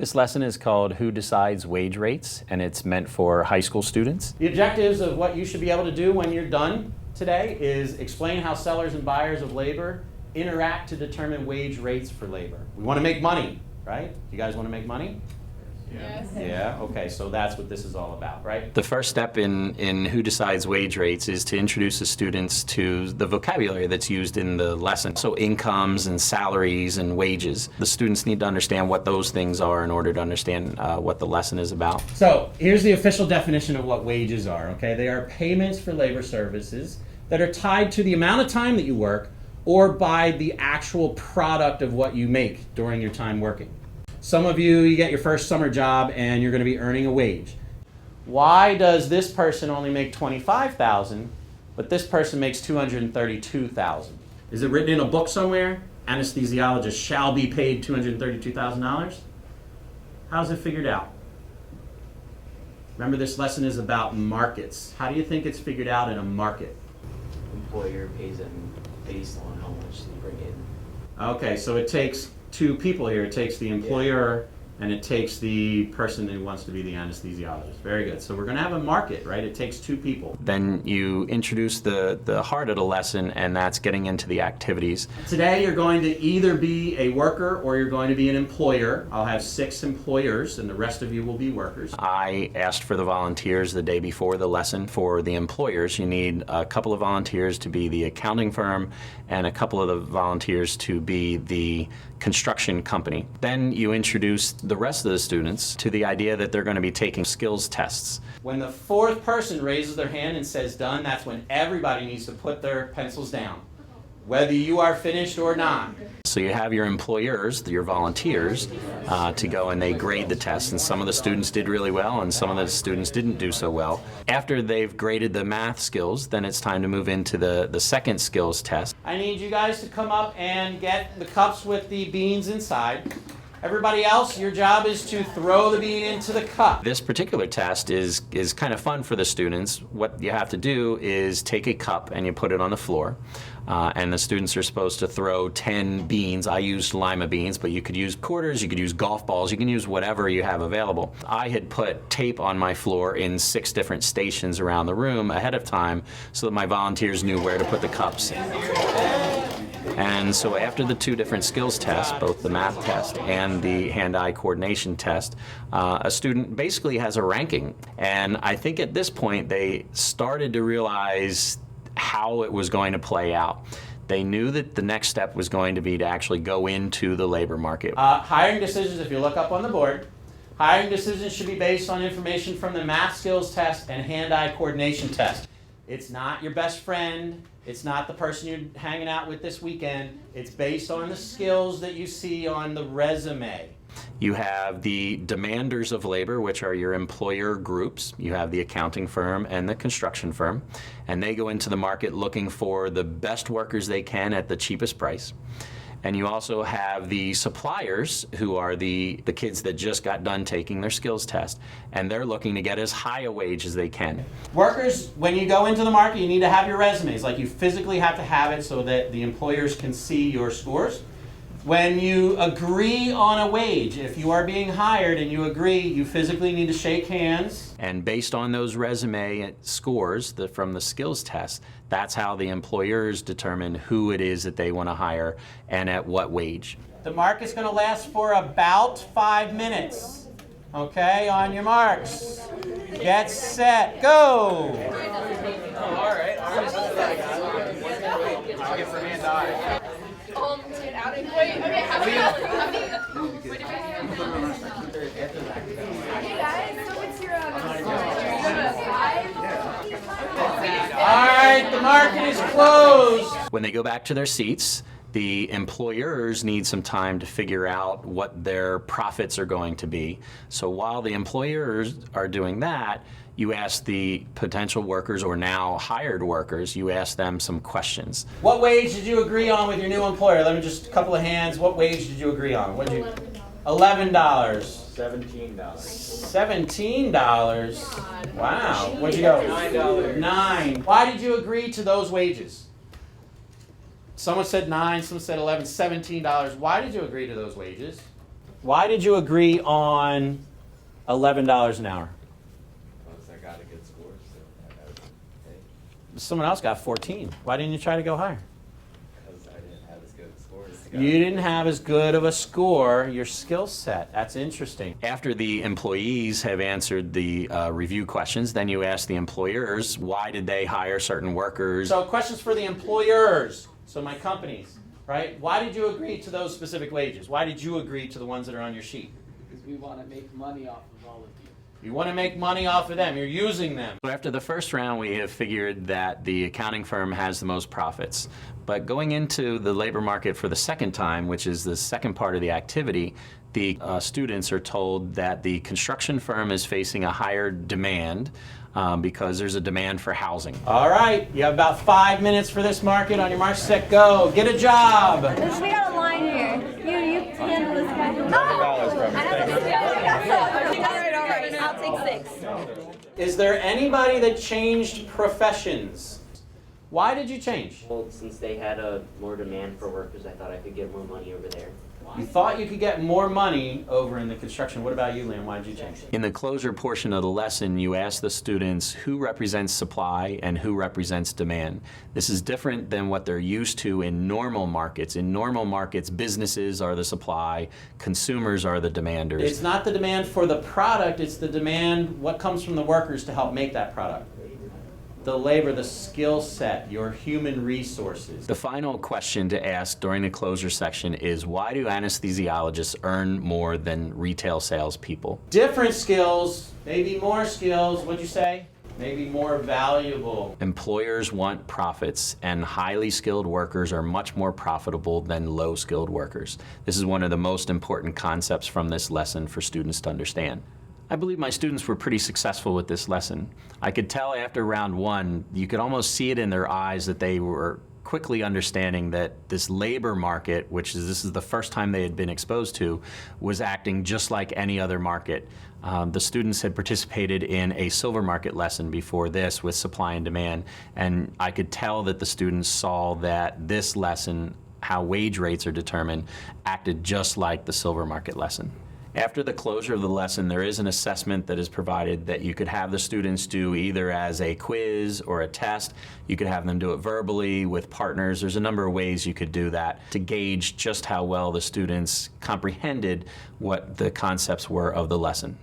This lesson is called Who Decides Wage Rates, and it's meant for high school students. The objectives of what you should be able to do when you're done today is explain how sellers and buyers of labor interact to determine wage rates for labor. We want to make money, right? You guys want to make money? Yes. Yeah, okay, so that's what this is all about, right? The first step in Who Decides Wage Rates is to introduce the students to the vocabulary that's used in the lesson. So incomes and salaries and wages. The students need to understand what those things are in order to understand what the lesson is about. So here's the official definition of what wages are, okay? They are payments for labor services that are tied to the amount of time that you work or by the actual product of what you make during your time working. Some of you get your first summer job and you're going to be earning a wage. Why does this person only make $25,000, but this person makes $232,000? Is it written in a book somewhere? Anesthesiologists shall be paid $232,000? How's it figured out? Remember, this lesson is about markets. How do you think it's figured out in a market? Employer pays them based on how much they bring in. Okay, so it takes two people here. It takes the employer and it takes the person who wants to be the anesthesiologist. Very good. So we're going to have a market, right? It takes two people. Then you introduce the heart of the lesson, and that's getting into the activities. Today you're going to either be a worker or you're going to be an employer. I'll have 6 employers and the rest of you will be workers. I asked for the volunteers the day before the lesson. For the employers, you need a couple of volunteers to be the accounting firm and a couple of the volunteers to be the construction company. Then you introduce the rest of the students to the idea that they're going to be taking skills tests. When the 4th person raises their hand and says done, that's when everybody needs to put their pencils down, whether you are finished or not. So you have your employers, your volunteers, to go and they grade the test, and some of the students did really well and some of the students didn't do so well. After they've graded the math skills, then it's time to move into the second skills test. I need you guys to come up and get the cups with the beans inside. Everybody else, your job is to throw the bean into the cup. This particular test is kind of fun for the students. What you have to do is take a cup and you put it on the floor. And the students are supposed to throw 10 beans. I used lima beans, but you could use quarters, you could use golf balls, you can use whatever you have available. I had put tape on my floor in 6 different stations around the room ahead of time so that my volunteers knew where to put the cups. And so after the 2 different skills tests, both the math test and the hand-eye coordination test, a student basically has a ranking. And I think at this point they started to realize how it was going to play out. They knew that the next step was going to be to actually go into the labor market. Hiring decisions, if you look up on the board, hiring decisions should be based on information from the math skills test and hand-eye coordination test. It's not your best friend. It's not the person you're hanging out with this weekend. It's based on the skills that you see on the resume. You have the demanders of labor, which are your employer groups. You have the accounting firm and the construction firm. And they go into the market looking for the best workers they can at the cheapest price. And you also have the suppliers, who are the kids that just got done taking their skills test, and they're looking to get as high a wage as they can. Workers, when you go into the market, you need to have your resumes. Like, you physically have to have it so that the employers can see your scores. When you agree on a wage, if you are being hired and you agree, you physically need to shake hands. And based on those resume scores from the skills test, that's how the employers determine who it is that they want to hire and at what wage. The market's going to last for about 5 minutes. Okay, on your marks. Get set, go! All right. I'll get for hand-eye. Wait, okay, how many? Hey guys, so what's your All right, the market is closed. When they go back to their seats, the employers need some time to figure out what their profits are going to be. So while the employers are doing that, you ask the potential workers, or now hired workers, you ask them some questions. What wage did you agree on with your new employer? Let me just, a couple of hands. What wage did you agree on? What did you? $11. $17. $17? Wow. What'd you go? $9. $9. Why did you agree to those wages? Someone said $9, someone said $11, $17. Why did you agree to those wages? Why did you agree on $11 an hour? Because I got a good score, so I would pay. Someone else got 14. Why didn't you try to go higher? Because I didn't have as good of scores. You didn't have as good of a score, your skill set. That's interesting. After the employees have answered the review questions, then you ask the employers, why did they hire certain workers? So questions for the employers, so my companies, right? Why did you agree to those specific wages? Why did you agree to the ones that are on your sheet? Because we want to make money off of all of you. You want to make money off of them. You're using them. After the first round, we have figured that the accounting firm has the most profits. But going into the labor market for the second time, which is the second part of the activity, the students are told that the construction firm is facing a higher demand because there's a demand for housing. All right, you have about 5 minutes for this market. On your mark, set, go. Get a job. We got a line here. You handle this guy. All right. I'll take 6. Is there anybody that changed professions? Why did you change? Well, since they had more demand for workers, I thought I could get more money over there. You thought you could get more money over in the construction. What about you, Liam? Why did you change? In the closure portion of the lesson, you ask the students who represents supply and who represents demand. This is different than what they're used to in normal markets. In normal markets, businesses are the supply, consumers are the demanders. It's not the demand for the product, it's the demand, what comes from the workers to help make that product. The labor, the skill set, your human resources. The final question to ask during the closure section is, why do anesthesiologists earn more than retail salespeople? Different skills, maybe more skills, what'd you say? Maybe more valuable. Employers want profits, and highly skilled workers are much more profitable than low skilled workers. This is one of the most important concepts from this lesson for students to understand. I believe my students were pretty successful with this lesson. I could tell after round 1, you could almost see it in their eyes that they were quickly understanding that this labor market, this is the first time they had been exposed to, was acting just like any other market. The students had participated in a silver market lesson before this with supply and demand, and I could tell that the students saw that this lesson, how wage rates are determined, acted just like the silver market lesson. After the closure of the lesson, there is an assessment that is provided that you could have the students do either as a quiz or a test. You could have them do it verbally with partners. There's a number of ways you could do that to gauge just how well the students comprehended what the concepts were of the lesson.